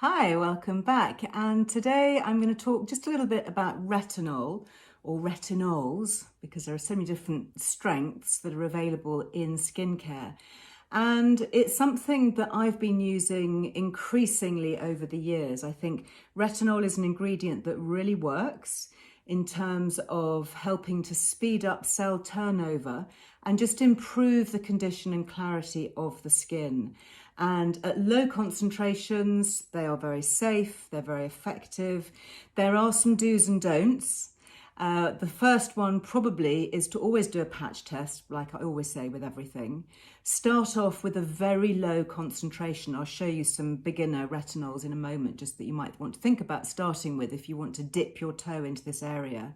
Hi, welcome back. And today I'm going to talk just a little bit about retinol or retinols because there are so many different strengths that are available in skincare. And it's something that I've been using increasingly over the years. I think retinol is an ingredient that really works in terms of helping to speed up cell turnover and just improve the condition and clarity of the skin. And at low concentrations, they are very safe, they're very effective. There are some do's and don'ts. The first one probably is to always do a patch test, like I always say with everything. Start off with a very low concentration. I'll show you some beginner retinols in a moment, just that you might want to think about starting with if you want to dip your toe into this area.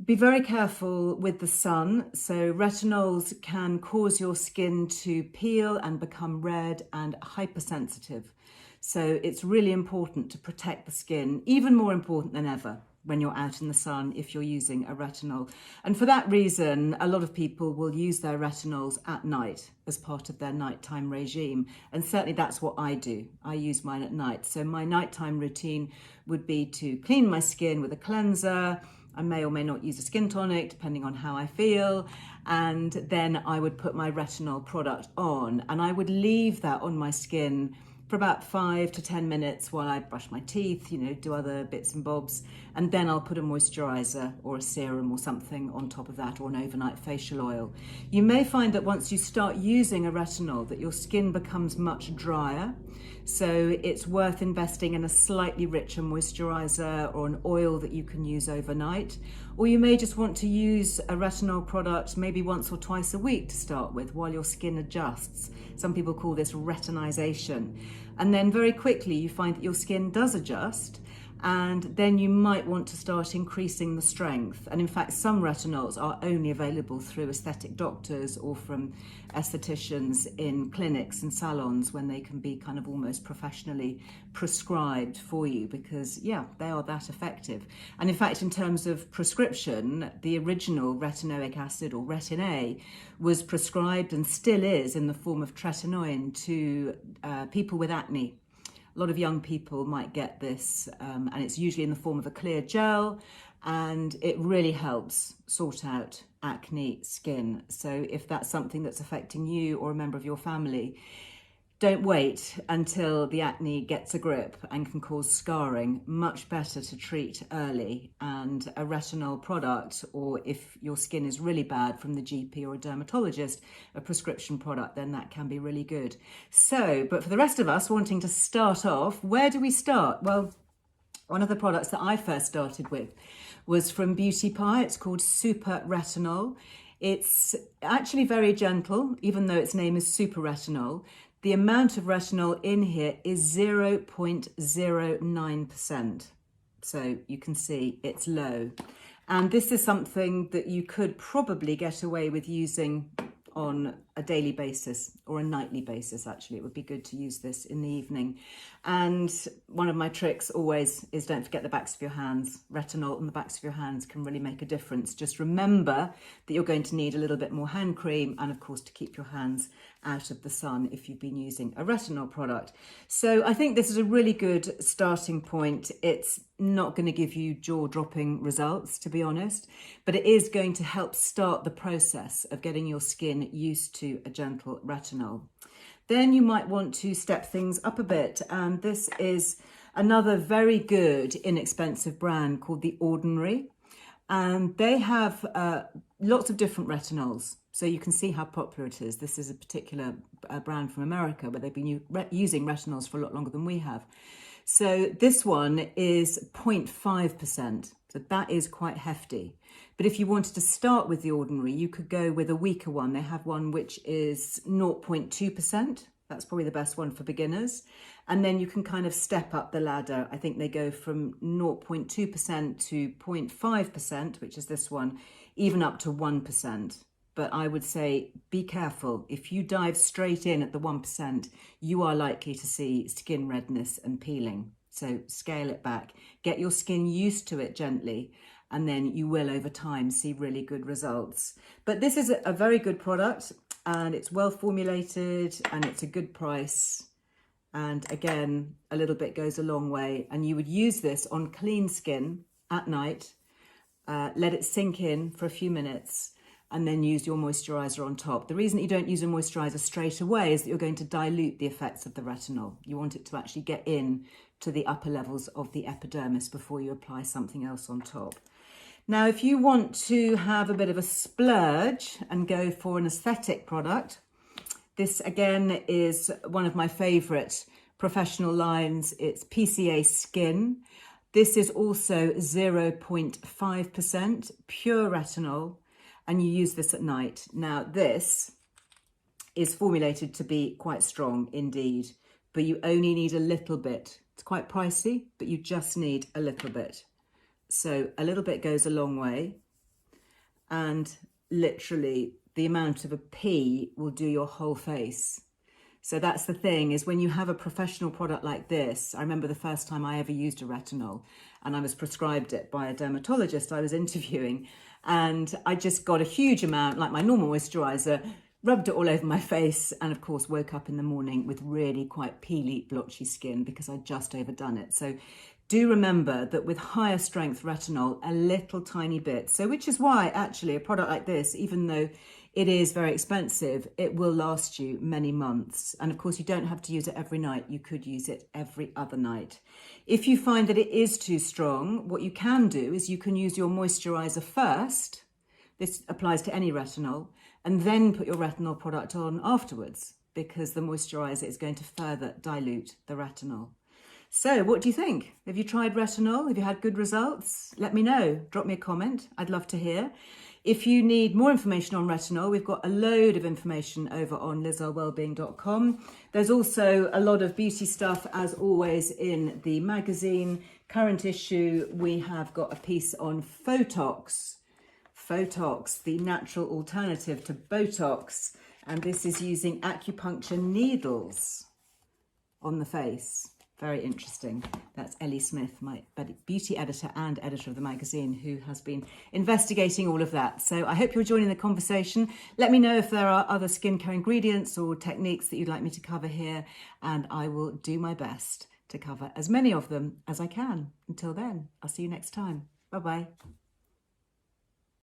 Be very careful with the sun. So retinols can cause your skin to peel and become red and hypersensitive. So it's really important to protect the skin, even more important than ever when you're out in the sun if you're using a retinol. And for that reason, a lot of people will use their retinols at night as part of their nighttime regime. And certainly that's what I do. I use mine at night. So my nighttime routine would be to clean my skin with a cleanser. I may or may not use a skin tonic depending on how I feel, and then I would put my retinol product on and I would leave that on my skin for about 5 to 10 minutes while I brush my teeth, do other bits and bobs, and then I'll put a moisturizer or a serum or something on top of that, or an overnight facial oil. You may find that once you start using a retinol that your skin becomes much drier, so it's worth investing in a slightly richer moisturizer or an oil that you can use overnight. Or you may just want to use a retinol product maybe once or twice a week to start with while your skin adjusts. Some people call this retinization. And then very quickly you find that your skin does adjust, and then you might want to start increasing the strength. And in fact, some retinols are only available through aesthetic doctors or from estheticians in clinics and salons when they can be kind of almost professionally prescribed for you because, yeah, they are that effective. And in fact, in terms of prescription, the original retinoic acid or retin A was prescribed and still is in the form of tretinoin to people with acne. A lot of young people might get this, and it's usually in the form of a clear gel, and it really helps sort out acne skin. So if that's something that's affecting you or a member of your family, don't wait until the acne gets a grip and can cause scarring. Much better to treat early, and a retinol product, or if your skin is really bad, from the GP or a dermatologist, a prescription product, then that can be really good. So, but for the rest of us wanting to start off, where do we start? Well, one of the products that I first started with was from Beauty Pie. It's called Super Retinol. It's actually very gentle, even though its name is Super Retinol. The amount of retinol in here is 0.09%. So you can see it's low. And this is something that you could probably get away with using on a daily basis or a nightly basis. Actually, it would be good to use this in the evening. And one of my tricks always is don't forget the backs of your hands. Retinol on the backs of your hands can really make a difference. Just remember that you're going to need a little bit more hand cream, and of course to keep your hands out of the sun if you've been using a retinol product. So I think this is a really good starting point. It's not going to give you jaw-dropping results, to be honest, but it is going to help start the process of getting your skin used to a gentle retinol. Then you might want to step things up a bit, and this is another very good inexpensive brand called The Ordinary, and they have lots of different retinols, so you can see how popular it is. This is a particular brand from America where they've been using retinols for a lot longer than we have. So this one is 0.5%, so that is quite hefty. But if you wanted to start with The Ordinary, you could go with a weaker one. They have one which is 0.2%. That's probably the best one for beginners. And then you can kind of step up the ladder. I think they go from 0.2% to 0.5%, which is this one, even up to 1%. But I would say be careful. If you dive straight in at the 1%, you are likely to see skin redness and peeling. So scale it back. Get your skin used to it gently, and then you will over time see really good results. But this is a very good product, and it's well formulated, and it's a good price. And again, a little bit goes a long way. And you would use this on clean skin at night, let it sink in for a few minutes, and then use your moisturizer on top. The reason that you don't use a moisturizer straight away is that you're going to dilute the effects of the retinol. You want it to actually get in to the upper levels of the epidermis before you apply something else on top. Now, if you want to have a bit of a splurge and go for an aesthetic product, this again is one of my favorite professional lines. It's PCA Skin. This is also 0.5% pure retinol, and you use this at night. Now, this is formulated to be quite strong indeed, but you only need a little bit. It's quite pricey, but you just need a little bit. So a little bit goes a long way, and literally the amount of a pea will do your whole face. So that's the thing, is when you have a professional product like this, I remember the first time I ever used a retinol, and I was prescribed it by a dermatologist I was interviewing, and I just got a huge amount, like my normal moisturizer, rubbed it all over my face, and of course woke up in the morning with really quite peely, blotchy skin because I'd just overdone it. So do remember that with higher strength retinol, a little tiny bit, so which is why actually a product like this, even though it is very expensive, it will last you many months. And of course, you don't have to use it every night. You could use it every other night. If you find that it is too strong, what you can do is you can use your moisturizer first. This applies to any retinol, and then put your retinol product on afterwards, because the moisturizer is going to further dilute the retinol. So what do you think? Have you tried retinol? Have you had good results? Let me know. Drop me a comment. I'd love to hear. If you need more information on retinol, we've got a load of information over on earlewellbeing.com. There's also a lot of beauty stuff, as always, in the magazine. Current issue, we have got a piece on Photox. Photox, the natural alternative to Botox. And this is using acupuncture needles on the face. Very interesting. That's Ellie Smith, my beauty editor and editor of the magazine, who has been investigating all of that. So I hope you're joining the conversation. Let me know if there are other skincare ingredients or techniques that you'd like me to cover here, and I will do my best to cover as many of them as I can. Until then, I'll see you next time. Bye-bye.